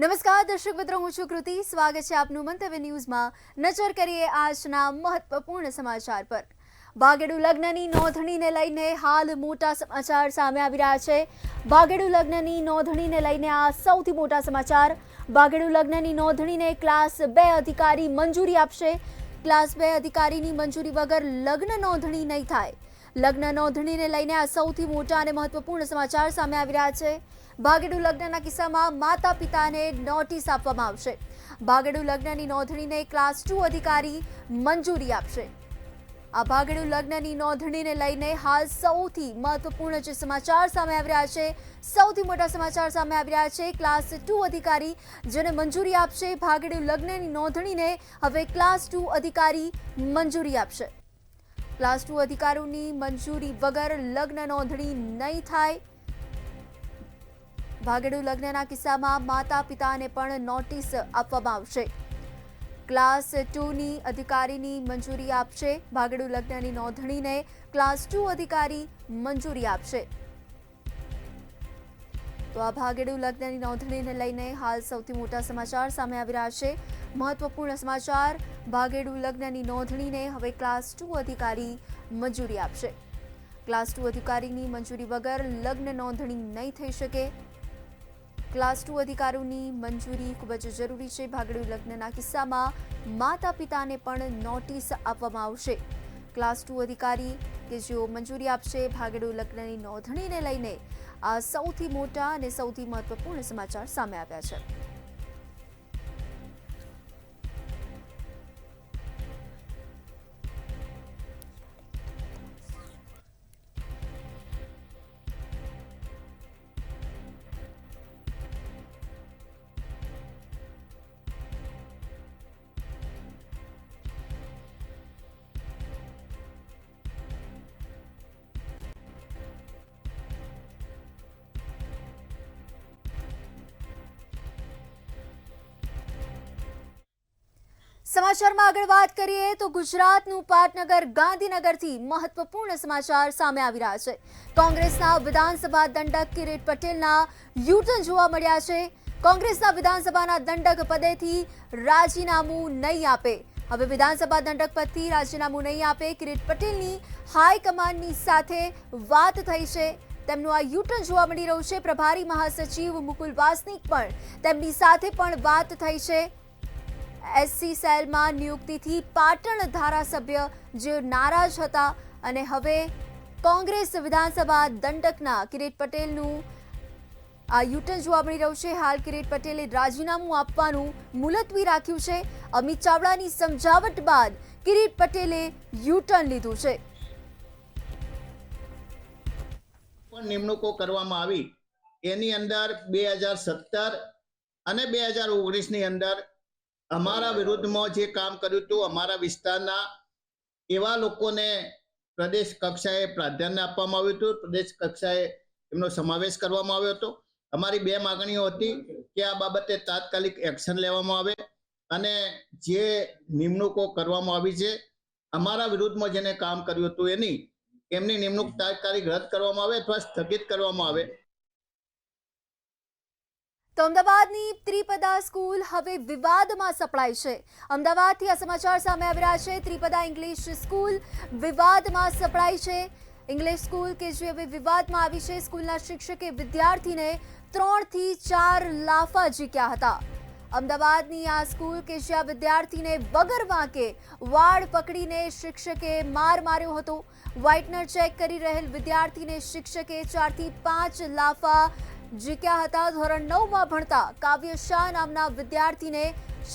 નમસ્કાર દર્શક મિત્રો, હું છું કૃતિ. સ્વાગત છે આપનું મંતવ્ય ન્યૂઝમાં. નજર કરીએ આજના મહત્વપૂર્ણ સમાચાર પર. ભાગેડુ લગ્નની નોંધણીને લઈને હાલ મોટા સમાચાર સામે આવી રહ્યા છે. ભાગેડુ લગ્નની નોંધણીને લઈને આ સૌથી મોટા સમાચાર. ભાગેડુ લગ્નની નોંધણીને ક્લાસ 2 અધિકારી મંજૂરી આપશે. ક્લાસ 2 અધિકારીની મંજૂરી વગર લગ્ન નોંધણી નહીં થાય. લગ્ન નોંધણીને લઈને આ સૌથી મોટા અને મહત્વપૂર્ણ સમાચાર સામે આવી રહ્યા છે. ભાગેડુ લગ્નના કિસ્સામાં માતા પિતાને નોટિસ આપવામાં આવશે. ભાગેડુ લગ્નની નોંધણીને ક્લાસ 2 અધિકારી મંજૂરી આપશે. આ ભાગેડુ લગ્નની નોંધણીને લઈને હાલ સૌથી મહત્વપૂર્ણ જે સમાચાર સામે આવી રહ્યા છે, સૌથી મોટા સમાચાર સામે આવી રહ્યા છે. ક્લાસ 2 અધિકારી જેને મંજૂરી આપશે. ભાગેડુ લગ્નની નોંધણીને હવે ક્લાસ 2 અધિકારી મંજૂરી આપશે. ક્લાસ 2 અધિકારીઓની મંજૂરી વગર લગ્ન નોંધણી નહીં થાય. ભાગેડુ લગ્નના કિસ્સામાં માતા પિતાને પણ નોટિસ આપવામાં આવશે. ક્લાસ 2ની અધિકારીની મંજૂરી આપશે. ભાગેડુ લગ્નની નોંધણીને ક્લાસ 2 અધિકારી મંજૂરી આપશે. તો આ ભાગેડુ લગ્નની નોંધણીને લઈને હાલ સૌથી મોટા સમાચાર સામે આવી રહ્યા છે. મહત્વપૂર્ણ સમાચાર. ભાગેડુ લગ્નની નોંધણીને હવે ક્લાસ 2 અધિકારી મંજૂરી આપશે. ક્લાસ 2 અધિકારીની મંજૂરી વગર લગ્ન નોંધણી નહીં થઈ શકે. ક્લાસ 2 અધિકારીઓની મંજૂરી ખૂબ જ જરૂરી છે. ભાગેડુ લગ્નના કિસ્સામાં માતા પિતાને પણ નોટિસ આપવામાં આવશે. ક્લાસ 2 અધિકારી કે જેઓ મંજૂરી આપશે ભાગેડુ લગ્નની નોંધણીને લઈને આ સૌથી મોટા અને સૌથી મહત્વપૂર્ણ સમાચાર સામે આવ્યા છે. સમાચારમાં આગળ વાત કરીએ તો ગુજરાતનું પાટનગર ગાંધીનગરથી મહત્વપૂર્ણ સમાચાર સામે આવી રહ્યા છે. કોંગ્રેસના વિધાનસભા દંડક કિરીટ પટેલના યુટર્ન જોવા મળ્યા છે. કોંગ્રેસના વિધાનસભાના દંડક પદેથી રાજીનામું નહીં આપે. હવે વિધાનસભા દંડક પદથી રાજીનામું નહીં આપે. કિરીટ પટેલની હાઈકમાન્ડની સાથે વાત થઈ છે. તેમનું આ યુટર્ન જોવા મળી રહ્યું છે. પ્રભારી મહાસચિવ મુકુલ વાસનિક પણ તેમની સાથે પણ વાત થઈ છે. એસસી સેલમાં નિયુક્તિથી પાટણ ધારાસભ્ય જે નારાજ હતા અને હવે કોંગ્રેસ વિધાનસભા દંડકના કિરીટ પટેલનું આ યુટર્ન જોવા મળી રહ્યું છે. હાલ કિરીટ પટેલે રાજીનામું આપવાનું મુલતવી રાખ્યું છે. અમિત ચાવડાની સમજાવટ બાદ કિરીટ પટેલે યુટર્ન લીધું છે. પણ નિમણૂકો કરવામાં આવી એની અંદર 2017 અને 2019ની અંદર અમારા વિરુદ્ધમાં જે કામ કર્યું હતું, અમારા વિસ્તારના એવા લોકોને પ્રદેશ કક્ષાએ પ્રાધાન્ય આપવામાં આવ્યું હતું. પ્રદેશ કક્ષાએ એમનો સમાવેશ કરવામાં આવ્યો હતો. અમારી 2 માંગણીઓ હતી કે આ બાબતે તાત્કાલિક એક્શન લેવામાં આવે અને જે નિમણૂકો કરવામાં આવી છે અમારા વિરુદ્ધમાં જેને કામ કર્યું હતું એમની નિમણૂક તાત્કાલિક રદ કરવામાં આવે અથવા સ્થગિત કરવામાં આવે. તો અમદાવાદની ત્રિપદા સ્કૂલ હવે વિવાદમાં સપડાઈ છે. અમદાવાદથી આ સમાચાર સામે આવી રહ્યા છે. ત્રિપદા ઇંગ્લિશ સ્કૂલ વિવાદમાં સપડાઈ છે. ઇંગ્લિશ સ્કૂલ કે જે હવે વિવાદમાં આવી છે. સ્કૂલના શિક્ષકે વિદ્યાર્થીને 3 થી 4 લાફા ઝીક્યા હતા. અમદાવાદની આ સ્કૂલ કે જ્યાં વિદ્યાર્થીને વગર વાંકે વાળ પકડીને શિક્ષકે માર માર્યો હતો. વ્હાઇટનર ચેક કરી રહેલ વિદ્યાર્થીને શિક્ષકે 4 થી 5 લાફા ઝીક્યા હતા. ધોરણ 9માં ભણતા કાવ્ય શાહ નામના વિદ્યાર્થીને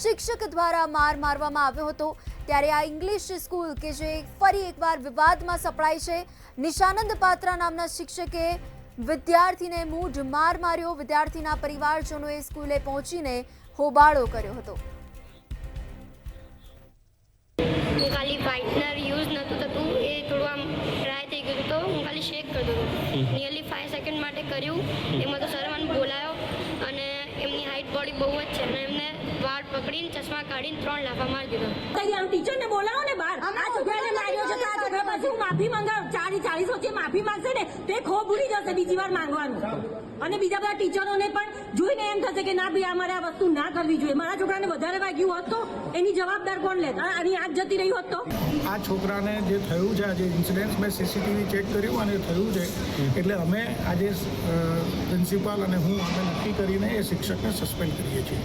શિક્ષક દ્વારા માર મારવામાં આવ્યો હતો. ત્યારે આ ઇંગ્લિશ સ્કૂલ કે જે ફરી એકવાર વિવાદમાં સપડાઈ છે. નિશાનંદ પાત્રા નામના શિક્ષકે વિદ્યાર્થીને મૂઢ માર માર્યો. વિદ્યાર્થીના પરિવારજનોએ સ્કૂલે પહોંચીને હોબાળો કર્યો હતો. ખાલી વ્હાઇટનર યુઝ નહોતું થતું, એ થોડું આમ ડ્રાય થઈ ગયું તો હું ખાલી શેક કરતો હતો. નિયરલી 5 સેકન્ડ માટે કર્યું. એમાં તો સર મને બોલાયો અને એમની હાઇટ બોડી બહુ જ છે અને એમને વાળ પકડીને ચશ્મા કાઢીને 3 લાફા મારી દીધા. આમ ટીચરને બોલાવો ને બહાર. આ છોકરાને માર્યો છે તો આ છોકરા પાસે હું માફી માંગાવ. 40 વચ્ચે માફી માંગશે ને તો એ ખો ભૂલી જશે બીજી વાર માંગવાનું. અને બીજા બધા ટીચરોને પણ જોઈને એમ થશે કે ના ભાઈ અમારે આ વસ્તુ ના કરવી જોઈએ. મારા છોકરાને વધારે વાગ્યું હોત તો એની જવાબદાર કોણ લેત? આની આગ જતી રહી હોત તો? આ છોકરાને જે થયું છે, આજે ઇન્સિડન્ટ મેં સીસીટીવી ચેક કર્યું અને થયું છે, એટલે અમે આજે પ્રિન્સિપાલ અને હું અમે નક્કી કરીને એ શિક્ષકને સસ્પેન્ડ કરીએ છીએ.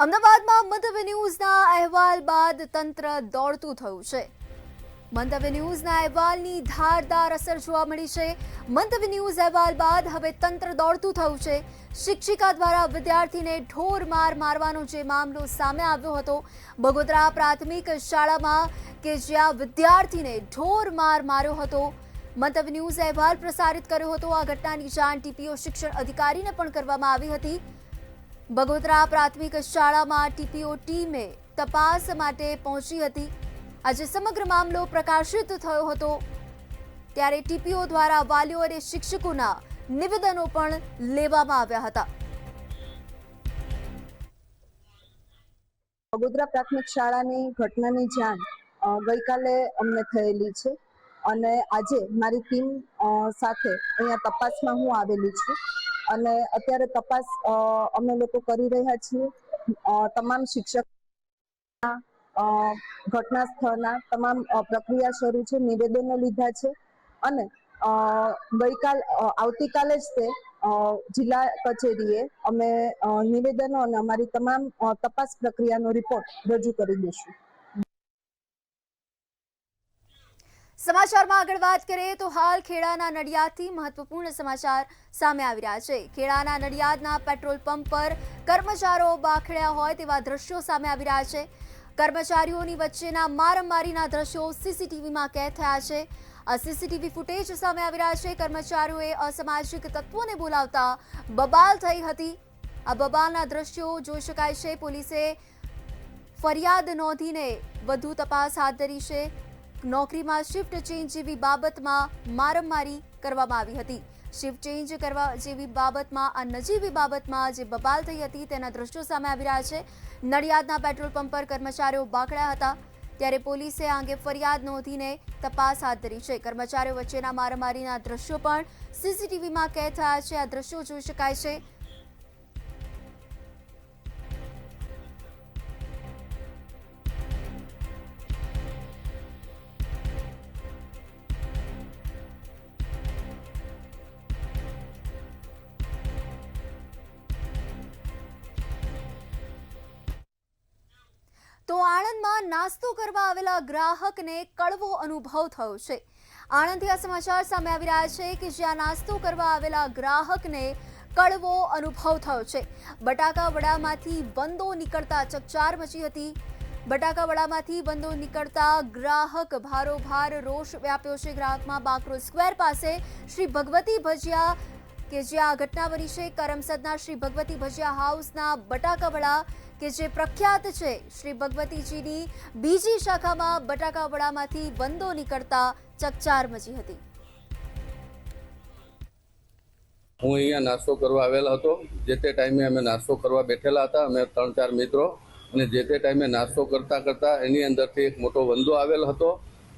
અમદાવાદમાં મંતવ્ય ન્યૂઝના અહેવાલ બાદ તંત્ર દોડતું થયું છે. મંતવ્ય ન્યૂઝના અહેવાલની ધારદાર અસર જોવા મળી છે. મંતવ્ય ન્યૂઝ અહેવાલ બાદ હવે તંત્ર દોડતું થયું છે. શિક્ષિકા દ્વારા વિદ્યાર્થીને ઢોર માર મારવાનો જે મામલો સામે આવ્યો હતો બગોદરા પ્રાથમિક શાળામાં, કે જ્યાં વિદ્યાર્થીને ઢોર માર માર્યો હતો. મંતવ્ય ન્યૂઝ અહેવાલ પ્રસારિત કર્યો હતો. આ ઘટનાની જાણ ટીપીઓ શિક્ષણ અધિકારીને પણ કરવામાં આવી હતી. બગોદરા પ્રાથમિક શાળામાં ટીપીઓ ટીમે તપાસ માટે પહોંચી હતી. આજે સમગ્ર મામલો પ્રકાશિત થયો હતો ત્યારે ટીપીઓ દ્વારા વાલીઓ અને શિક્ષકોના નિવેદનો પણ લેવામાં આવ્યા હતા. બગોદરા પ્રાથમિક શાળાની ઘટનાની જાણ ગઈકાલે અમને થયેલી છે અને આજે મારી ટીમ સાથે અહીંયા તપાસમાં હું આવેલી છું અને અત્યારે તપાસ અમે લોકો કરી રહ્યા છીએ. તમામ શિક્ષક ઘટના સ્થળના તમામ પ્રક્રિયા શરૂ છે, નિવેદનો લીધા છે અને આવતીકાલે જ તે જિલ્લા કચેરીએ અમે નિવેદનો અને અમારી તમામ તપાસ પ્રક્રિયાનો રિપોર્ટ રજૂ કરી દઈશું. સમાચારમાં આગળ વાત કરીએ તો હાલ ખેડાના નડિયાદથી મહત્વપૂર્ણ સમાચાર સામે આવી રહ્યા છે. ખેડાના નડિયાદના પેટ્રોલ પંપ પર કર્મચારીઓ બાખડ્યા હોય તેવા દ્રશ્યો સામે આવી રહ્યા છે. કર્મચારીઓની વચ્ચેના મારામારીના દ્રશ્યો સીસીટીવીમાં કેદ થયા છે. આ સીસીટીવી ફૂટેજ સામે આવી રહ્યા છે. કર્મચારીઓએ અસામાજિક તત્વોને બોલાવતા બબાલ થઈ હતી. આ બબાલના દ્રશ્યો જોઈ શકાય છે. પોલીસે ફરિયાદ નોંધીને વધુ તપાસ હાથ ધરી છે. નોકરીમાં શિફ્ટ ચેન્જ જેવી બાબતમાં મારામારી કરવામાં આવી હતી. શિફ્ટ ચેન્જ કરવા જેવી બાબતમાં, આ નજીવી બાબતમાં જે બબાલ થઈ હતી તેના દ્રશ્યો સામે આવી રહ્યા છે. નડિયાદના પેટ્રોલ પંપ પર કર્મચારીઓ બાકડ્યા હતા ત્યારે પોલીસે આ અંગે ફરિયાદ નોંધીને તપાસ હાથ ધરી છે. કર્મચારીઓ વચ્ચેના મારામારીના દ્રશ્યો પણ સીસીટીવીમાં કેદ થયા છે. આ દ્રશ્યો જોઈ શકાય છે. તો આણંદમાં નાસ્તો કરવા આવેલા ગ્રાહકને કડવો અનુભવ થયો છે. આણંદથી આ સમાચાર સામે આવી રહ્યા છે કે જ્યાં નાસ્તો કરવા આવેલા ગ્રાહકને કડવો અનુભવ થયો છે. બટાકા વડામાંથી વંદો નીકળતા ચકચાર મચી હતી. બટાકા વડામાંથી વંદો નીકળતા ગ્રાહક ભારોભાર રોષ વ્યાપ્યો છે. ગ્રાહકમાં બાકરોલ સ્ક્વેર પાસે શ્રી ભગવતી ભજીયા, કે જ્યાં ઘટના બની છે, કરમસદના શ્રી ભગવતી ભજીયા હાઉસના બટાકા વડા કે જે પ્રખ્યાત છે, શ્રી ભગવતીજીની બીજી શાખામાં બટાકા વડામાંથી વંદો નીકળતા ચકચાર મચી હતી. હું અહીંયા નાસ્તો કરવા આવેલો હતો. જે તે ટાઈમે અમે નાસ્તો કરવા બેઠેલા હતા, અમે 3-4 મિત્રો, અને જે તે ટાઈમે નાસ્તો કરતા એની અંદરથી એક મોટો વંદો આવેલો હતો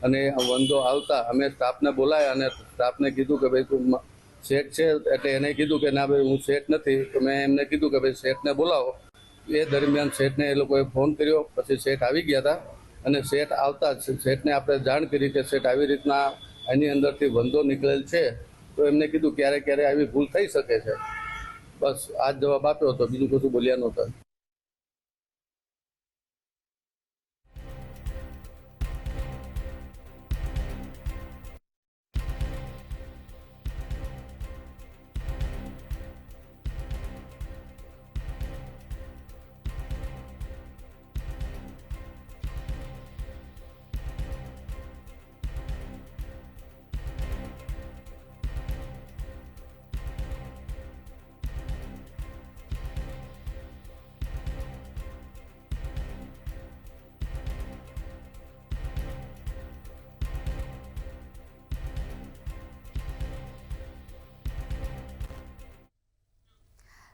અને વંદો આવતા અમે સ્ટાફને બોલાયા અને સ્ટાફને કીધું કે ભાઈ તું શેઠ છે, એટલે એને કીધું કે ના ભાઈ હું શેઠ નથી. તો મેં એમને કીધું કે ભાઈ શેઠને બોલાવો. એ દરમિયાન શેઠને એ લોકોએ ફોન કર્યો. પછી શેઠ આવી ગયા હતા અને શેઠ આવતા શેઠને આપણે જાણ કરી કે શેઠ આવી રીતના એની અંદરથી વંદો નીકળેલ છે. તો એમને કીધું ક્યારે આવી ભૂલ થઈ શકે છે. બસ આ જ જવાબ આપ્યો હતો, બીજું કશું બોલ્યા નહોતા.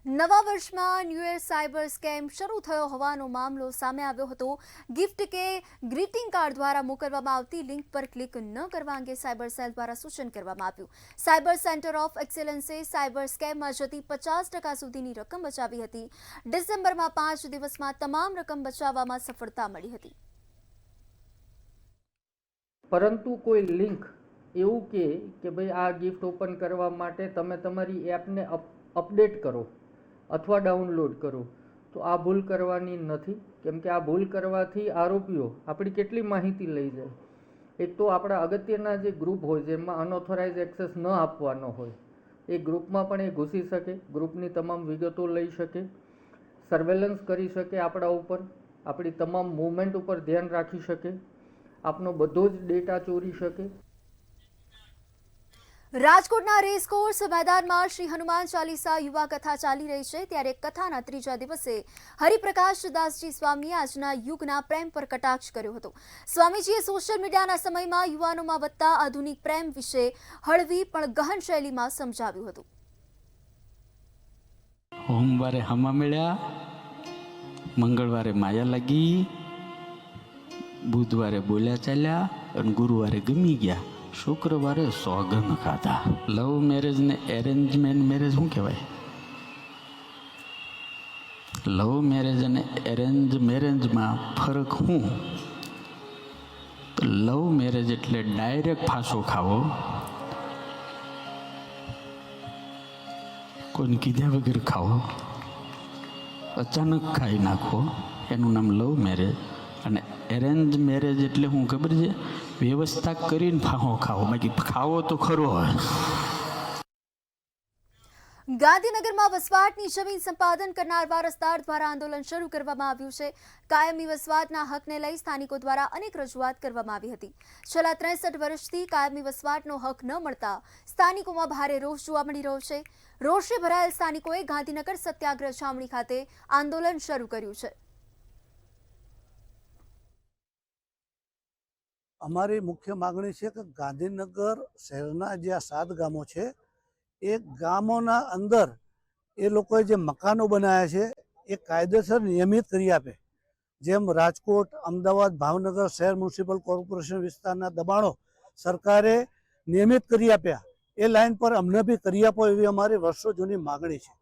નવા વર્ષમાં ન્યૂ યર સાયબર સ્કેમ શરૂ થયો હોવાનો મામલો સામે આવ્યો હતો. ગિફ્ટ કે ગ્રીટિંગ કાર્ડ દ્વારા મોકલવામાં આવતી લિંક પર ક્લિક ન કરવા અંગે સાયબર સેલ દ્વારા સૂચન કરવામાં આવ્યું. સાયબર સેન્ટર ઓફ એક્સેલન્સે સાયબર સ્કેમમાં જતી 50% સુધીની રકમ બચાવી હતી. ડિસેમ્બરમાં 5 દિવસમાં તમામ રકમ બચાવવામાં સફળતા મળી હતી. પરંતુ કોઈ લિંક એવું કે ભાઈ આ ગિફ્ટ ઓપન કરવા માટે તમે તમારી એપને અપડેટ કરો અથવા ડાઉનલોડ કરો, તો આ ભૂલ કરવાની નથી. કેમ કે આ ભૂલ કરવાથી આરોપીઓ આપણી કેટલી માહિતી લઈ જાય. એક તો આપણા અગત્યના જે ગ્રુપ હોય જેમાં અનઓથોરાઇઝ એક્સેસ ન આપવાનો હોય એ ગ્રુપમાં પણ એ ઘૂસી શકે, ગ્રુપની તમામ વિગતો લઈ શકે, સર્વેલન્સ કરી શકે આપણા ઉપર, આપણી તમામ મૂવમેન્ટ ઉપર ધ્યાન રાખી શકે, આપનો બધો જ ડેટા ચોરી શકે. રાજકોટના રેસકોર્સ મેદાનમાં શ્રી હનુમાન ચાલીસા યુવા કથા ચાલી રહી છે. ત્યારે કથાના ત્રીજા દિવસે હરિપ્રકાશ દાસજી સ્વામીએ આજના યુગના પ્રેમ પર કટાક્ષ કર્યો હતો. સ્વામીજીએ સોશિયલ મીડિયાના સમયમાં યુવાનોમાં વધતા આધુનિક પ્રેમ વિશે હળવી પણ ગહન શૈલીમાં સમજાવ્યું હતું. સોમવારે હમા મળ્યા, મંગળવારે માયા લાગી, બુધવારે બોલ્યા ચાલ્યા અને ગુરુવારે ગમી ગયા, શુક્રવારે સોગંદ ખાધા. લવ મેરેજ ને એરેન્જમેન્ટ મેરેજ શું કહેવાય? લવ મેરેજ અને એરેન્જ મેરેજમાં ફરક શું? તો લવ મેરેજ એટલે ડાયરેક્ટ ફાંસો ખાવો, કોઈને કીધા વગર ખાવો, અચાનક ખાઈ નાખો, એનું નામ લવ મેરેજ. અને એરેન્જ મેરેજ એટલે શું ખબર છે? વ્યવસ્થા કરીને ફાંસો ખાવો, બાકી ખાવો તો ખરો. ગાંધીનગરમાં વસવાટની જમીન સંપાદન કરનાર વારસદાર દ્વારા આંદોલન શરૂ કરવામાં આવ્યું છે. કાયમી વસવાટના હકને લઈ સ્થાનિકો દ્વારા અનેક રજૂઆત કરવામાં આવી હતી. છેલ્લા 63 વર્ષથી કાયમી વસવાટનો હક ન મળતા સ્થાનિકોમાં ભારે રોષ જોવા મળી રહ્યો છે. રોષે ભરાયેલ સ્થાનિકોએ ગાંધીનગર સત્યાગ્રહ છાવણી ખાતે આંદોલન શરૂ કર્યું છે. અમારી મુખ્ય માગણી છે કે ગાંધીનગર શહેરના જે આ 7 ગામો છે એ ગામોના અંદર એ લોકોએ જે મકાનો બનાવ્યા છે એ કાયદેસર નિયમિત કરી આપે. જેમ રાજકોટ, અમદાવાદ, ભાવનગર શહેર મ્યુનિસિપલ કોર્પોરેશન વિસ્તારના દબાણો સરકારે નિયમિત કરી આપ્યા, એ લાઈન પર અમને બી કરી આપો એવી અમારી વર્ષો જૂની માગણી છે.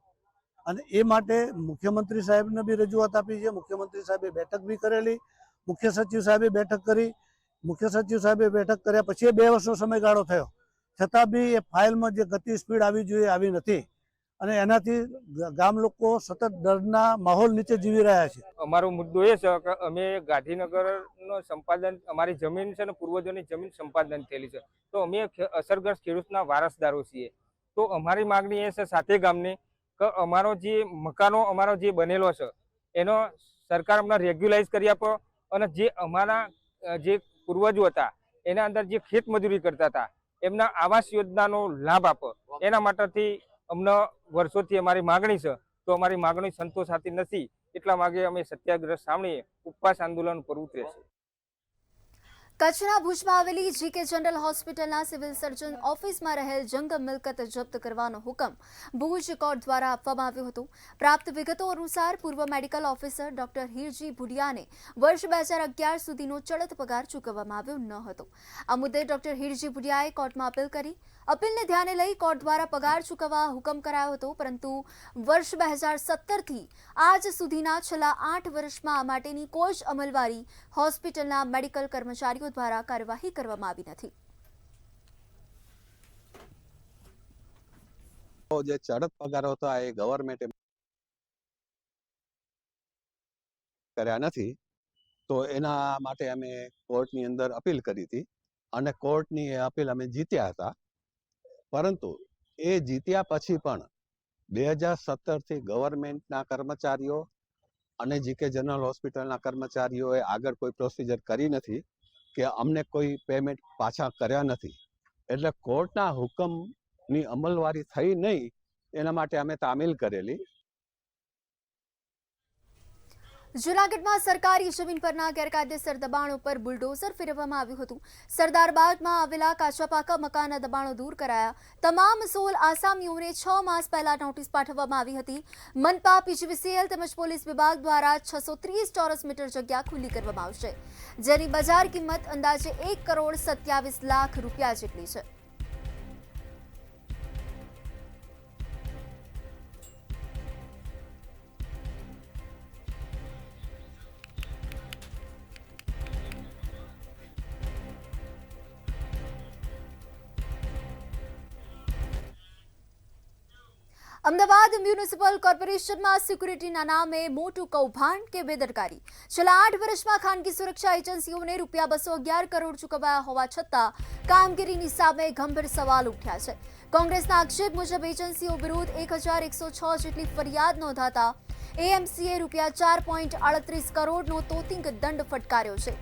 અને એ માટે મુખ્યમંત્રી સાહેબને બી રજૂઆત આપી છે. મુખ્યમંત્રી સાહેબે બેઠક બી કરેલી, મુખ્ય સચિવ સાહેબે બેઠક કરી. મુખ્ય સચિવ સાહેબે બેઠક કર્યા પછી 2 વર્ષનો સમયગાળો થયો, છતાં બી એ ફાઇલમાં જે ગતિ સ્પીડ આવી જોઈએ આવી નથી. અને એનાથી ગામ લોકો સતત ડરના માહોલ નીચે જીવી રહ્યા છે. અમારો મુદ્દો એ છે કે અમે ગાંધીનગરનો સંપાદન, અમારી જમીન છે ને પૂર્વજોની જમીન સંપાદન થયેલી છે, તો અમે અસરગ્રસ્ત ખેડૂતના વારસદારો છીએ. તો અમારી માગણી એ છે સાથે ગામની કે અમારો જે મકાનો અમારો જે બનેલો છે એનો સરકાર અમને રેગ્યુલાઇઝ કરી આપો, અને જે અમારા જે પૂર્વજો હતા એના અંદર જે ખેત મજૂરી કરતા હતા એમના આવાસ યોજનાનો લાભ આપો. એના માટેથી અમને વર્ષોથી અમારી માગણી છે. તો અમારી માગણી સંતોષાતી નથી, એટલા માટે અમે સત્યાગ્રહ સામે ઉપવાસ આંદોલન પર ઉતરે છે. કચ્છના ભુજમાં આવેલી જીકે જનરલ હોસ્પિટલના સિવિલ સર્જન ઓફિસમાં રહેલ જંગમ મિલકત જપ્ત કરવાનો હુકમ ભુજ કોર્ટ દ્વારા આપવામાં આવ્યો હતો. પ્રાપ્ત વિગતો અનુસાર પૂર્વ મેડિકલ ઓફિસર ડોક્ટર હીરજી ભુડિયાને વર્ષ 2011 સુધીનો ચડત પગાર ચૂકવવામાં આવ્યો ન હતો. આ મુદ્દે ડોક્ટર હીરજી ભુડિયાએ કોર્ટમાં અપીલ કરી. અપીલને ધ્યાને લઈ કોર્ટ દ્વારા પગાર ચૂકવવા હુકમ કરાયો હતો, પરંતુ વર્ષ 2017થી આજ સુધીના છેલ્લા 8 વર્ષમાં આ માટેની કોઈ જ અમલવારી હોસ્પિટલના મેડિકલ કર્મચારીઓ દ્વારા કાર્યવાહી કરવામાં આવી નથી. જે ચડત પગાર હતા એ ગવર્મેન્ટે કર્યા નથી, તો એના માટે અમે કોર્ટની અંદર અપીલ કરી હતી અને કોર્ટની એ અપીલ અમે જીત્યા હતા. પરંતુ એ જીત્યા પછી પણ 2017થી ગવર્મેન્ટના કર્મચારીઓ અને જીકે જનરલ હોસ્પિટલના કર્મચારીઓએ આગળ કોઈ પ્રોસિજર કરી નથી કે અમને કોઈ પેમેન્ટ પાછા કર્યા નથી. એટલે કોર્ટના હુકમની અમલવારી થઈ નહીં, એના માટે અમે તામીલ કરેલી. જૂનાગઢમાં સરકારી જમીન પરના ગેરકાયદેસર દબાણો પર બુલડોઝર ફેરવવામાં આવ્યું હતું. સરદારબાગમાં આવેલા કાચા પાકા મકાનના દબાણો દૂર કરાયા. તમામ 16 આસામીઓને 6 માસ પહેલા નોટિસ પાઠવવામાં આવી હતી. મનપા, પીજીવીસીએલ તેમજ પોલીસ વિભાગ દ્વારા 630 ચોરસ મીટર જગ્યા ખુલ્લી કરવામાં આવશે, જેની બજાર કિંમત અંદાજે 1,27 લાખ રૂપિયા જેટલી છે. અમદાવાદ મ્યુનિસિપલ કોર્પોરેશનમાં સિક્યુરિટીના નામે મોટું કૌભાંડ કે બેદરકારી. છેલ્લા 8 વર્ષમાં ખાનગી સુરક્ષા એજન્સીઓને રૂપિયા 211 કરોડ ચૂકવાયા હોવા છતાં કામગીરીની સામે ગંભીર સવાલ ઉઠ્યા છે. કોંગ્રેસના આક્ષેપ મુજબ એજન્સીઓ વિરુદ્ધ 1,106 જેટલી ફરિયાદ નોંધાતા એએમસીએ રૂપિયા 4.38 કરોડનો તોતિંગ દંડ ફટકાર્યો છે.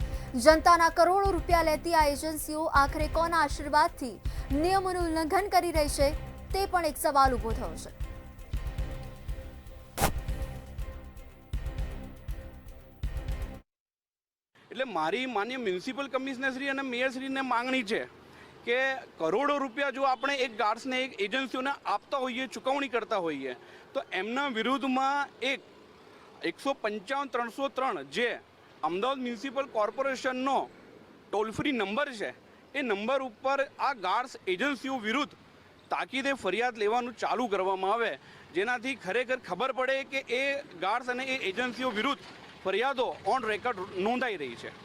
જનતાના કરોડો રૂપિયા લેતી આ એજન્સીઓ આખરે કોના આશીર્વાદથી નિયમોનું ઉલ્લંઘન કરી રહી છે તે પણ એક સવાલ ઊભો થયો છે. એટલે મારી માન્ય મ્યુનિસિપલ કમિશનરશ્રી અને મેયરશ્રીને માંગણી છે કે કરોડો રૂપિયા જો આપણે એક ગાર્ડ્સને એક એજન્સીઓને આપતા હોઈએ, ચૂકવણી કરતા હોઈએ, તો એમના વિરુદ્ધમાં એક 155-303 જે અમદાવાદ મ્યુનિસિપલ કોર્પોરેશનનો ટોલ ફ્રી નંબર છે, એ નંબર ઉપર આ ગાર્ડ્સ એજન્સીઓ વિરુદ્ધ તાકીદે ફરિયાદ લેવાનું ચાલુ કરવામાં આવે, જેનાથી ખરેખર ખબર પડે કે એ ગાર્ડ્સ અને એ એજન્સીઓ વિરુદ્ધ ફરિયાદો ઓન રેકોર્ડ નોંધાઈ રહી છે.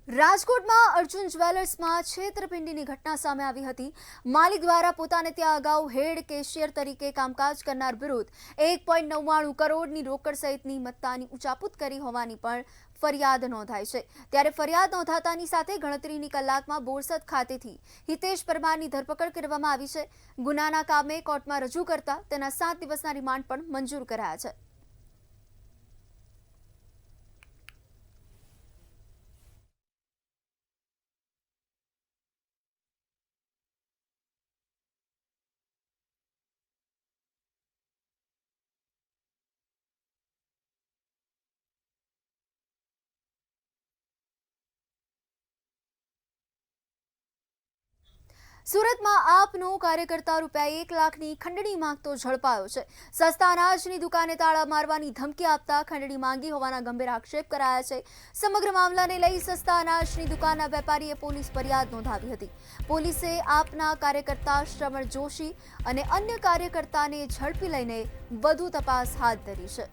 રાજકોટમાં અર્જુન જ્વેલર્સમાં છેતરપિંડીની ઘટના સામે આવી હતી. માલિક દ્વારા પોતાને ત્યાં અગાઉ હેડ કેશિયર તરીકે કામકાજ કરનાર વિરુદ્ધ 1.99 કરોડની રોકડ સહિતની મત્તાની ઉચાપત કરી હોવાની પણ ફરિયાદ નોંધાઈ છે. ત્યારે ફરિયાદ નોંધાતાની સાથે ગણતરીની કલાકમાં બોરસદ ખાતેથી હિતેશ પરમારની ધરપકડ કરવામાં આવી છે. ગુનાના કામે કોર્ટમાં રજૂ કરતા તેના 7 દિવસના રિમાન્ડ પણ મંજૂર કરાયા છે. સુરતમાં આપનો કાર્યકર્તા રૂપિયા 1 લાખની ખંડણી માંગતો ઝડપાયો છે. સસ્તા અનાજની દુકાને તાળા મારવાની ધમકી આપતા ખંડણી માંગી હોવાના ગંભીર આક્ષેપ કરાયા છે. સમગ્ર મામલાને લઈ સસ્તા અનાજની દુકાનના વેપારીએ પોલીસ ફરિયાદ નોંધાવી હતી. પોલીસે આપના કાર્યકર્તા શ્રવણ જોશી અને અન્ય કાર્યકર્તાને ઝડપી લઈને વધુ તપાસ હાથ ધરી છે.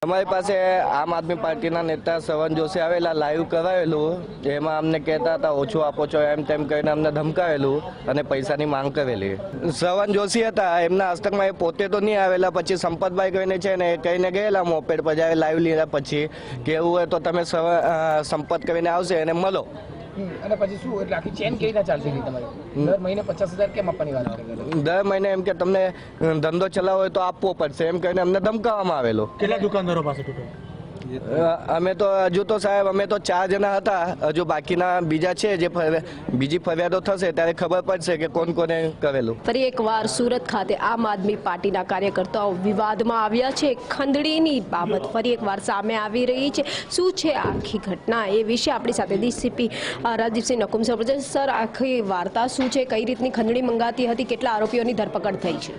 અમારી પાસે આમ આદમી પાર્ટીના નેતા શ્રવણ જોશી આવેલા, લાઈવ કરાવેલું, એમાં અમને કહેતા હતા ઓછું આપો છો એમ તેમ કહીને અમને ધમકાવેલું અને પૈસાની માંગ કરેલી. શ્રવણ જોશી હતા, એમના હસ્તકમાં એ પોતે તો નહીં આવેલા, પછી સંપતભાઈ કહીને છે ને એ કહીને ગયેલા મોપેડ પર, જ્યારે લાઈવ લીધા પછી કે એવું હોય તો તમે સંપત કરીને આવશે એને મળો. અને પછી શું એટલે આખી ચેન કેવી રીતે ચાલશે તમારી? દર મહિને 50,000 કેમ આપવાની વાત કરી? દર મહિને એમ કે તમને ધંધો ચલાવવો હોય તો આપવો પડશે એમ કહીને અમને ધમકાવવામાં આવેલો. કેટલા દુકાનદારો પાસે ટોટલ? અમે તો હજુ તો સાહેબ અમે તો 4 જણા હતા, હજુ બાકીના બીજા છે, જે બીજી ફરિયાદો થશે ત્યારે ખબર પડશે કે કોણ કોને કરેલું. ફરી એકવાર સુરત ખાતે આમ આદમી પાર્ટીના કાર્યકર્તાઓ વિવાદમાં આવ્યા છે. ખંડણીની બાબત ફરી એકવાર સામે આવી રહી છે. શું છે આખી ઘટના એ વિશે આપણી સાથે ડીસીપી રાજદીપસિંહ નકુમ સર, આખી વાર્તા શું છે? કઈ રીતની ખંડણી મંગાતી હતી? કેટલા આરોપીઓની ધરપકડ થઈ છે?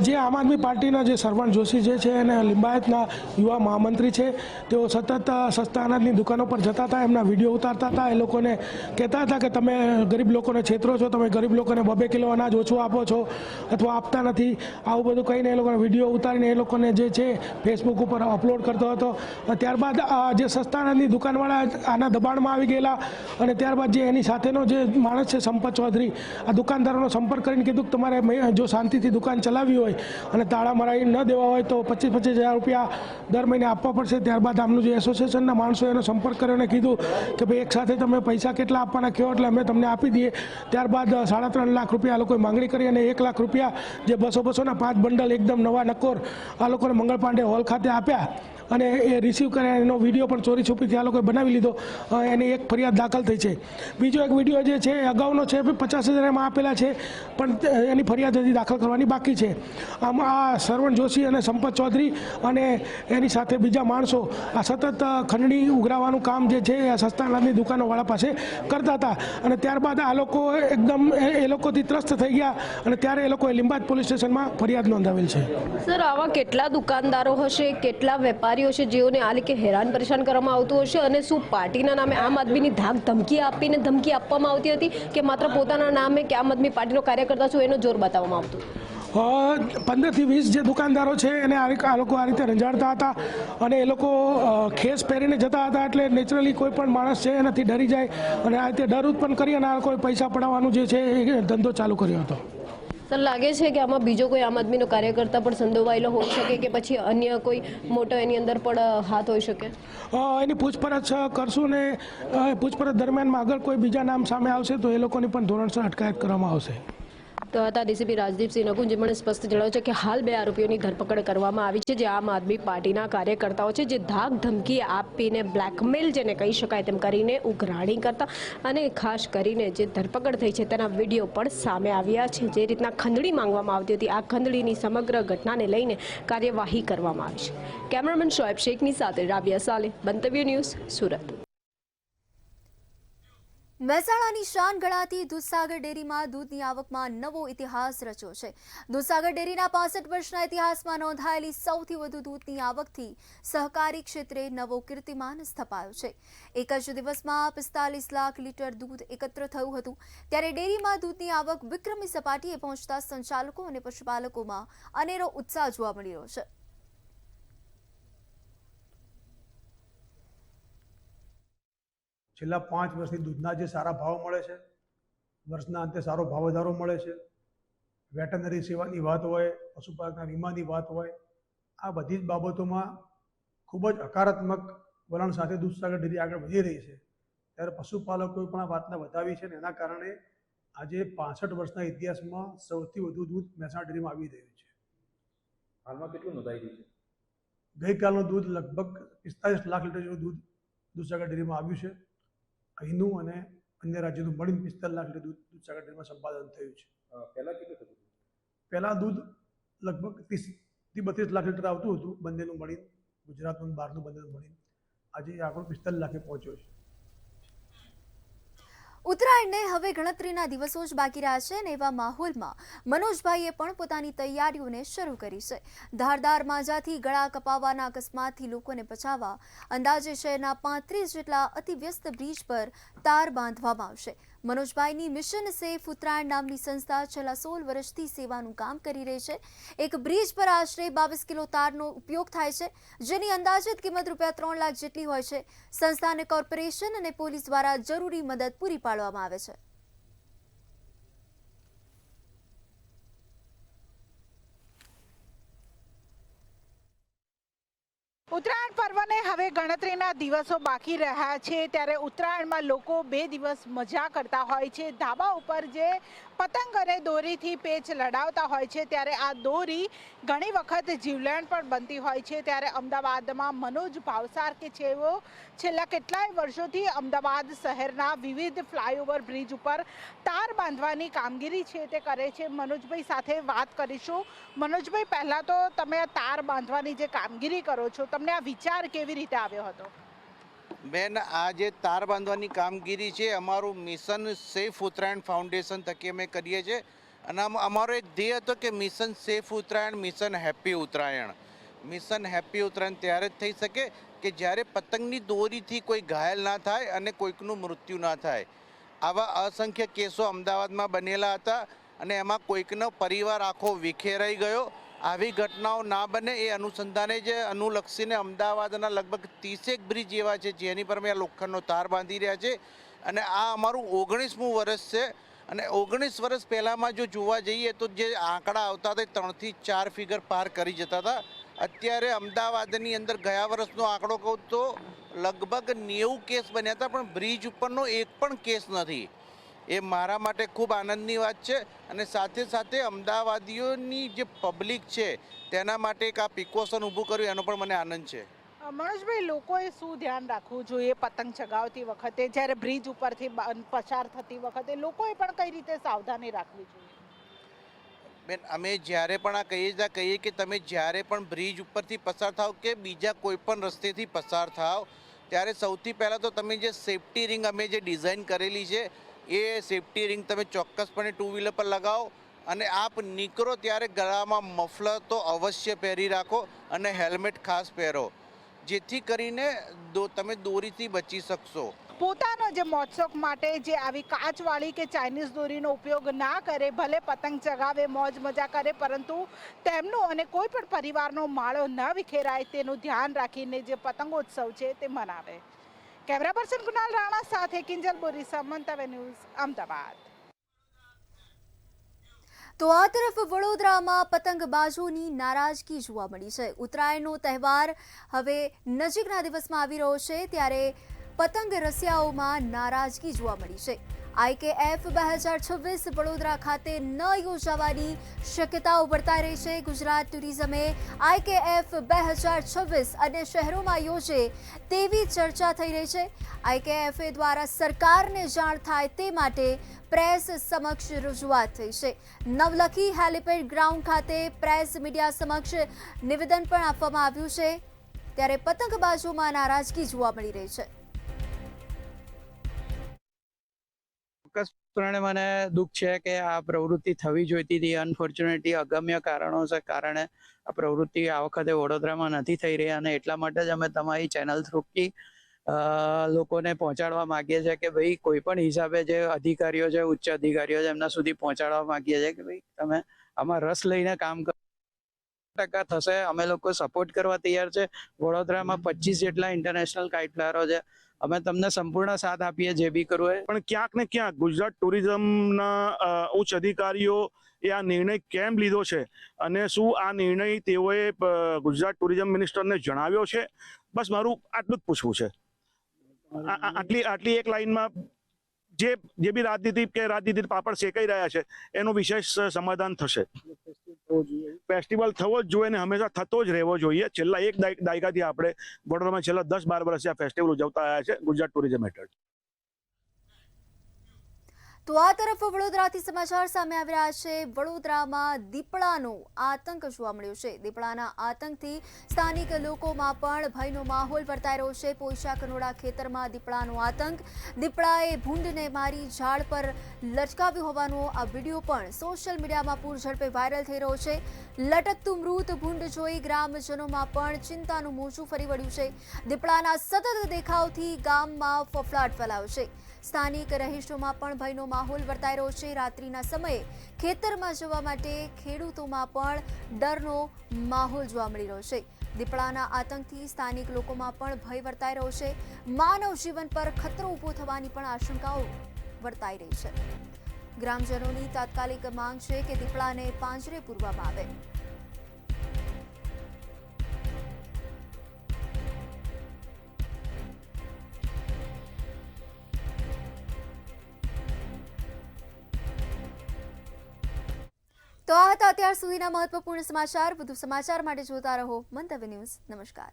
જે આમ આદમી પાર્ટીના જે શ્રવણ જોશી જે છે અને લિંબાયતના યુવા મહામંત્રી છે, તેઓ સતત સસ્તા અનાજની દુકાનો પર જતા હતા, એમના વિડીયો ઉતારતા હતા, એ લોકોને કહેતા હતા કે તમે ગરીબ લોકોને છેતરો છો, તમે ગરીબ લોકોને 2 કિલો અનાજ ઓછું આપો છો અથવા આપતા નથી, આવું બધું કહીને એ લોકોને વિડીયો ઉતારીને એ લોકોને જે છે ફેસબુક ઉપર અપલોડ કરતો હતો. ત્યારબાદ જે સસ્તા અનાજની દુકાનવાળા આના દબાણમાં આવી ગયેલા અને ત્યારબાદ જે એની સાથેનો જે માણસ છે સંપત ચૌધરી, આ દુકાનદારોનો સંપર્ક કરીને કીધું કે તમારે જો શાંતિથી દુકાન ચલાવી બનાવી હોય અને તાળા મરાવી ન દેવા હોય તો 25,000 રૂપિયા દર મહિને આપવા પડશે. ત્યારબાદ આમનું જે એસોસિએશનના માણસો એનો સંપર્ક કર્યો અને કીધું કે ભાઈ એકસાથે તમે પૈસા કેટલા આપવાના કહો એટલે અમે તમને આપી દઈએ. ત્યારબાદ 3.5 લાખ રૂપિયા આ લોકોએ માંગણી કરી અને 1 લાખ રૂપિયા જે 200-200ના 5 બંડલ એકદમ નવા નકોર આ લોકોને મંગળ પાંડે હોલ ખાતે આપ્યા અને એ રિસીવ કર્યા. એનો વિડીયો પણ ચોરી છુપીથી આ લોકોએ બનાવી લીધો. એની એક ફરિયાદ દાખલ થઈ છે. બીજો એક વિડીયો જે છે અગાઉનો છે 50,000 એમાં આપેલા છે પણ એની ફરિયાદ હજી દાખલ કરવાની બાકી છે. આમ આ સરવણ જોશી અને સંપત ચૌધરી અને એની સાથે બીજા માણસો આ સતત ખંડણી ઉઘરાવાનું કામ જે છે એ સસ્તા અનાજની દુકાનોવાળા પાસે કરતા હતા અને ત્યારબાદ આ લોકો એકદમ એ લોકોથી ત્રસ્ત થઈ ગયા અને ત્યારે એ લોકોએ લીંબાદ પોલીસ સ્ટેશનમાં ફરિયાદ નોંધાવેલ છે. સર, આવા કેટલા દુકાનદારો હશે, કેટલા વેપારીઓ છે જેઓને આ રીતે હેરાન પરેશાન કરવામાં આવતું હશે અને શું પાર્ટીના નામે આમ આદમીની ધાક ધમકી આપીને ધમકી આપવામાં આવતી હતી કે માત્ર પોતાના નામે કે આમ આદમી પાર્ટીનો કાર્યકર્તા છું એનો જોર બતાવવામાં આવતું? 15 થી 20 જે દુકાનદારો છે એને આ લોકો આ રીતે રંજાડતા હતા અને એ લોકો ખેસ પહેરીને જતા હતા એટલે નેચરલી કોઈ પણ માણસ છે એનાથી ડરી જાય અને આ રીતે ડર ઉત્પન્ન કરી અને આ કોઈ પૈસા પડાવવાનું જે છે એ ધંધો ચાલુ કર્યો હતો. સર, લાગે છે કે આમાં બીજો કોઈ આમ આદમીનો કાર્યકર્તા પણ સંડોવાયેલો હોઈ શકે કે પછી અન્ય કોઈ મોટો એની અંદર પણ હાથ હોઈ શકે? એની પૂછપરછ કરશું ને પૂછપરછ દરમિયાનમાં આગળ કોઈ બીજા નામ સામે આવશે તો એ લોકોની પણ ધોરણસર અટકાયત કરવામાં આવશે. તો હતા ડીસીપી રાજદીપસિંહ નકુમ, જેમણે સ્પષ્ટ જણાવ્યું છે કે હાલ 2 આરોપીઓની ધરપકડ કરવામાં આવી છે જે આમ આદમી પાર્ટીના કાર્યકર્તાઓ છે જે ધાક ધમકી આપીને બ્લેકમેલ જેને કહી શકાય તેમ કરીને ઉઘરાણી કરતા અને ખાસ કરીને જે ધરપકડ થઈ છે તેના વિડીયો પણ સામે આવ્યા છે. જે રીતના ખંડણી માંગવામાં આવતી હતી આ ખંડણીની સમગ્ર ઘટનાને લઈને કાર્યવાહી કરવામાં આવી છે. કેમેરામેન શોએબ શેખની સાથે રાબિયા સાલે, બંતવ્ય ન્યૂઝ, સુરત. મહેસાણાની શાન ગણાતી દૂધસાગર ડેરીમાં દૂધની આવકમાં નવો ઇતિહાસ રચ્યો છે. દૂધસાગર ડેરીના 65 વર્ષના ઇતિહાસમાં નોંધાયેલી સૌથી વધુ દૂધની આવકથી સહકારી ક્ષેત્રે નવો કીર્તિમાન સ્થપાયો છે. એક જ દિવસમાં 45 લાખ લીટર દૂધ એકત્ર થયું હતું. ત્યારે ડેરીમાં દૂધની આવક વિક્રમી સપાટીએ પહોંચતા સંચાલકો અને પશુપાલકોમાં અનેરો ઉત્સાહ જોવા મળી રહ્યો છે. છેલ્લા 5 વર્ષથી દૂધના જે સારા ભાવ મળે છે, વર્ષના અંતે સારો ભાવ વધારો મળે છે, વેટરનરી સેવાની વાત હોય, પશુપાલકના વીમાની વાત હોય, આ બધી જ બાબતોમાં ખૂબ જ હકારાત્મક વલણ સાથે દૂધસાગર ડેરી આગળ વધી રહી છે. ત્યારે પશુપાલકોએ પણ આ વાતને વધાવી છે અને એના કારણે આજે 65 વર્ષના ઇતિહાસમાં સૌથી વધુ દૂધ મહેસાણા ડેરીમાં આવી રહ્યું છે. હાલમાં કેટલું નોંધાઈ રહ્યું છે? ગઈકાલનું દૂધ લગભગ 45 લાખ લીટર જેવું દૂધ દૂધસાગર ડેરીમાં આવ્યું છે. અહીંનું અને અન્ય રાજ્યનું મળીને 45 લાખ લીટર દૂધ દૂધસાગર ડેરીમાં સંપાદન થયું છે. પહેલાં કેટલું થતું? પહેલાં દૂધ લગભગ 30 થી 32 લાખ લીટર આવતું હતું બંનેનું મળીને, ગુજરાતનું બહારનું બંનેનું મળીને. આજે આંકડો 45 લાખે પહોંચ્યો છે. ઉત્તરાયણને હવે ગણતરીના દિવસો જ બાકી રહ્યા છે અને એવા માહોલમાં મનોજભાઈએ પણ પોતાની તૈયારીઓને શરૂ કરી છે. ધારદાર માંજાથી ગળા કપાવવાના અકસ્માતથી લોકોને બચાવવા અંદાજે શહેરના 35 જેટલા અતિવ્યસ્ત બ્રિજ પર તાર બાંધવામાં આવશે. મનોજભાઈની મિશન સેફ ઉત્તરાયણ નામની સંસ્થા છેલ્લા 16 વર્ષથી સેવાનું કામ કરી રહી છે. એક બ્રિજ પર આશરે 22 કિલો તારનો ઉપયોગ થાય છે, જેની અંદાજિત કિંમત ₹3 લાખ જેટલી હોય છે. સંસ્થાને કોર્પોરેશન અને પોલીસ દ્વારા જરૂરી મદદ પૂરી પાડવામાં આવે છે. ઉત્તરાયણ પર્વને હવે ગણતરીના દિવસો બાકી રહ્યા છે. ત્યારે ઉત્તરાયણમાં લોકો 2 દિવસ મજા કરતા હોય છે. ધાબા ઉપર જે પતંગ અને દોરીથી પેચ લડાવતા હોય છે ત્યારે આ દોરી ઘણી વખત જીવલેણ પણ બનતી હોય છે. ત્યારે અમદાવાદમાં મનોજ ભાવસાર કે જેઓ છેલ્લા કેટલાય વર્ષોથી અમદાવાદ શહેરના વિવિધ ફ્લાયઓવર બ્રિજ ઉપર તાર બાંધવાની કામગીરી છે તે કરે છે. મનોજભાઈ સાથે વાત કરીશું. મનોજભાઈ, પહેલાં તો તમે આ તાર બાંધવાની જે કામગીરી કરો છો, તમને આ વિચાર કેવી રીતે આવ્યો હતો? બેન, આ જે તાર બાંધવાની કામગીરી છે અમારું મિશન સેફ ઉત્તરાયણ ફાઉન્ડેશન થકી અમે કરીએ છીએ અને અમારો એક ધ્યેય હતો કે mission safe Uttarayan, mission happy Uttarayan. Mission happy Uttarayan ત્યારે જ થઈ શકે કે જ્યારે પતંગની દોરીથી કોઈ ઘાયલ ના થાય અને કોઈકનું મૃત્યુ ના થાય. આવા અસંખ્ય કેસો અમદાવાદમાં બનેલા હતા અને એમાં કોઈકનો પરિવાર આખો વિખેરાઈ ગયો. આવી ઘટનાઓ ના બને એ અનુસંધાને જ અનુલક્ષીને અમદાવાદના લગભગ 30 બ્રિજ એવા છે જેની પર અમે આ લોખંડનો તાર બાંધી રહ્યા છે અને આ અમારું 19મું વર્ષ છે. અને 19 વર્ષ પહેલાંમાં જો જોવા જઈએ તો જે આંકડા આવતા હતા 3 થી 4 ફિગર પાર કરી જતા હતા. અત્યારે અમદાવાદની અંદર ગયા વર્ષનો આંકડો કહું તો લગભગ 90 કેસ બન્યા હતા, પણ બ્રિજ ઉપરનો એક પણ કેસ નથી. એ મારા માટે ખૂબ આનંદની વાત છે. અને સાથે સાથે અમદાવાદીઓની જે પબ્લિક છે તેના માટે એક આ પ્રિકોશન ઊભું કર્યું એનો પણ મને આનંદ છે. મનોજભાઈ, લોકોએ શું ધ્યાન રાખવું જોઈએ પતંગ ચગાવતી વખતે, જ્યારે બ્રિજ ઉપરથી પસાર થતી વખતે લોકોએ પણ કઈ રીતે સાવધાની રાખવી જોઈએ? બેન, અમે જ્યારે પણ આ કહીએ કે તમે જ્યારે પણ બ્રિજ ઉપરથી પસાર થાવ કે બીજા કોઈ પણ રસ્તેથી પસાર થાવ ત્યારે સૌથી પહેલાં તો તમે જે સેફટી રિંગ અમે જે ડિઝાઇન કરેલી છે એ સેફટી રિંગ તમે ચોક્કસપણે 2 વ્હીલર પર લગાવો. અને આપ નીકળો ત્યારે ગળામાં મફલર તો અવશ્ય પહેરી રાખો અને હેલ્મેટ ખાસ પહેરો, જેથી કરીને તમે દોરીથી બચી શકશો. પોતાનો જે મહોત્સવ માટે જે આવી કાચવાળી કે ચાઇનીઝ દોરીનો ઉપયોગ ના કરે, ભલે પતંગ ચગાવે, મોજ મજા કરે, પરંતુ તેમનો અને કોઈ પણ પરિવારનો માળો ન વિખેરાય તેનું ધ્યાન રાખીને જે પતંગોત્સવ છે તે મનાવે. કેમેરા પર્સન કુનાલ રાણા સાથે કિંજલ બોરીસા, મંતવ્ય ન્યૂઝ, અમદાવાદ. તો આ તરફ વડોદરામાં પતંગબાજોની નારાજગી જોવા મળી છે. ઉત્તરાયણનો તહેવાર હવે નજીકના દિવસમાં આવી રહ્યો છે, ત્યારે પતંગ રસિયાઓમાં નારાજગી જોવા મળી છે. IKF 2026 વડોદરા ખાતે ન યોજાવાની શક્યતાઓ વર્તાઈ રહી છે. ગુજરાત ટુરિઝમે IKF 2026 અન્ય શહેરોમાં યોજે તેવી ચર્ચા થઈ રહી છે. IKF દ્વારા સરકારને જાણ થાય તે માટે પ્રેસ સમક્ષ રજૂઆત થઈ છે. નવલખી હેલિપેડ ગ્રાઉન્ડ ખાતે પ્રેસ મીડિયા સમક્ષ નિવેદન પણ આપવામાં આવ્યું છે, ત્યારે પતંગબાજોમાં નારાજગી જોવા મળી રહી છે. ચોક્કસપણે મને દુઃખ છે કે આ પ્રવૃત્તિ થવી જોઈતી હતી. અનફોર્ચ્યુનેટલી અગમ્ય કારણોસર કારણે આ પ્રવૃત્તિ આ વખતે વડોદરામાં નથી થઈ રહી, અને એટલા માટે જ અમે તમારી ચેનલ થ્રુથી લોકોને પહોંચાડવા માંગીએ છીએ કે ભાઈ કોઈ પણ હિસાબે જે અધિકારીઓ છે, ઉચ્ચ અધિકારીઓ છે, એમના સુધી પહોંચાડવા માંગીએ છીએ કે ભાઈ તમે આમાં રસ લઈને કામ કરો. ટકા થશે, અમે લોકો સપોર્ટ કરવા તૈયાર છે. વડોદરામાં 25 જેટલા ઇન્ટરનેશનલ કાઇટ ફ્લાયરો છે, અમે તમને સંપૂર્ણ સાથ આપીએ જે બી કરવું હોય. પણ ક્યાંક ને ક્યાંક ગુજરાત ટુરિઝમના ઉચ્ચ અધિકારીઓ એ આ નિર્ણય કેમ લીધો છે અને શું આ નિર્ણય તેઓએ ગુજરાત ટુરિઝમ મિનિસ્ટરને જણાવ્યો છે? બસ મારું આટલું જ પૂછવું છે. આટલી એક લાઈનમાં જે બી રાજનીતિ પાપડ શેકાઈ રહ્યા છે એનું વિશેષ સમાધાન થશે. ફેસ્ટિવલ થવો જ જોઈએ ને હંમેશા થતો જ રહેવો જોઈએ. છેલ્લા એક દાયકાથી આપણે વડોદરામાં છેલ્લા 10-12 વર્ષથી આ ફેસ્ટિવલ ઉજવતા આવ્યા છે ગુજરાત ટુરિઝમ હેઠળ. તો આ તરફ વડોદરાથી સમાચાર સામે આવી રહ્યા છે. વડોદરામાં દીપડાનો આતંક જોવા મળ્યો છે. દીપડાના આતંકથી સ્થાનિક લોકોમાં પણ ભયનો માહોલ વર્તાઈ રહ્યો છે. પોઈચા કનોડા ખેતરમાં દીપડાનો આતંક. દીપડાએ ભૂંડને મારી ઝાડ પર લટકાવ્યું હોવાનો આ વિડીયો પણ સોશિયલ મીડિયામાં પૂરઝડપે વાયરલ થઈ રહ્યો છે. લટકતું મૃત ભૂંડ જોઈ ગ્રામજનોમાં પણ ચિંતાનું મોજું ફરી વળ્યું છે. દીપડાના સતત દેખાવથી ગામમાં ફફડાટ ફેલાયો છે. સ્થાનિક રહીશોમાં પણ ભયનો માહોલ વર્તાઈ રહ્યો છે. રાત્રિના સમયે ખેતરમાં જવા માટે ખેડૂતોમાં પણ ડરનો માહોલ જોવા મળી રહ્યો છે. દીપડાના આતંકથી સ્થાનિક લોકોમાં પણ ભય વર્તાઈ રહ્યો છે. માનવ જીવન પર ખતરો ઊભો થવાની પણ આશંકાઓ વર્તાઈ રહી છે. ગ્રામજનોની તાત્કાલિક માંગ છે કે દીપડાને પાંજરે પૂરવામાં આવે. તો આ હતા અત્યાર સુધીના મહત્વપૂર્ણ સમાચાર. વધુ સમાચાર માટે જોતા રહો મંતવ્ય ન્યૂઝ. નમસ્કાર.